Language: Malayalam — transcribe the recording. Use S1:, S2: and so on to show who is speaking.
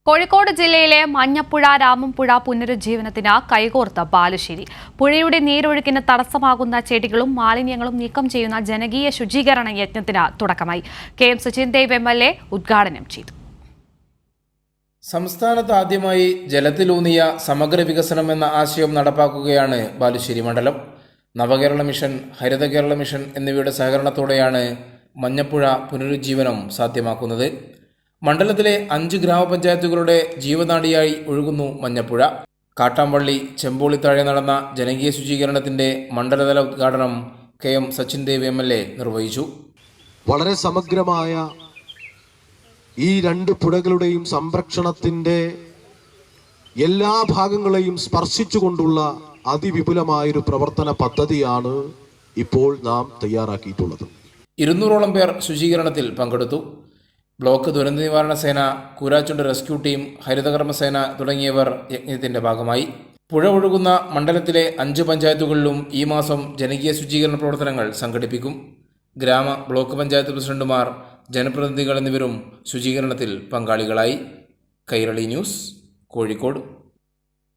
S1: കോഴിക്കോട് ജില്ലയിലെ മഞ്ഞപ്പുഴ രാമംപുഴ പുനരുജ്ജീവനത്തിന് കൈകോർത്ത ബാലുശ്ശേരി. പുഴയുടെ നീരൊഴുക്കിന് തടസ്സമാകുന്ന ചെടികളും മാലിന്യങ്ങളും നീക്കം ചെയ്യുന്ന ജനകീയ ശുചീകരണ യജ്ഞത്തിന് തുടക്കമായി. കെ.എം. സച്ചിൻ ദേവ് എം.എൽ.എ. ഉദ്ഘാടനം ചെയ്തു.
S2: സംസ്ഥാനത്ത് ആദ്യമായി ജലത്തിലൂന്നിയ സമഗ്ര വികസനം എന്ന ആശയം നടപ്പാക്കുകയാണ് ബാലുശ്ശേരി മണ്ഡലം. നവകേരള മിഷൻ, ഹരിത കേരള മിഷൻ എന്നിവയുടെ സഹകരണത്തോടെയാണ് മഞ്ഞപ്പുഴ പുനരുജ്ജീവനം സാധ്യമാക്കുന്നത്. മണ്ഡലത്തിലെ 5 ഗ്രാമപഞ്ചായത്തുകളുടെ ജീവനാഡിയായി ഒഴുകുന്നു മഞ്ഞപ്പുഴ. കാട്ടാമ്പള്ളി ചെമ്പോളിത്താഴെ നടന്ന ജനകീയ ശുചീകരണത്തിന്റെ മണ്ഡലതല ഉദ്ഘാടനം കെ.എം. സച്ചിൻ ദേവ് എം.എൽ.എ. നിർവഹിച്ചു.
S3: വളരെ സമഗ്രമായ ഈ 2 പുഴകളുടെയും സംരക്ഷണത്തിന്റെ എല്ലാ ഭാഗങ്ങളെയും സ്പർശിച്ചുകൊണ്ടുള്ള അതിവിപുലമായൊരു പ്രവർത്തന പദ്ധതിയാണ് ഇപ്പോൾ നാം തയ്യാറാക്കിയിട്ടുള്ളത്.
S2: 200ഓളം പേർ ശുചീകരണത്തിൽ പങ്കെടുത്തു. ബ്ലോക്ക് ദുരന്ത നിവാരണ സേന, കൂരാച്ചുണ്ട് റെസ്ക്യൂ ടീം, ഹരിതകർമ്മസേന തുടങ്ങിയവർ യജ്ഞത്തിന്റെ ഭാഗമായി. പുഴ ഒഴുകുന്ന മണ്ഡലത്തിലെ 5 പഞ്ചായത്തുകളിലും ഈ മാസം ജനകീയ ശുചീകരണ പ്രവർത്തനങ്ങൾ സംഘടിപ്പിക്കും. ഗ്രാമ, ബ്ലോക്ക് പഞ്ചായത്ത് പ്രസിഡന്റുമാർ, ജനപ്രതിനിധികൾ എന്നിവരും ശുചീകരണത്തിൽ പങ്കാളികളായി. കൈരളി ന്യൂസ്, കോഴിക്കോട്.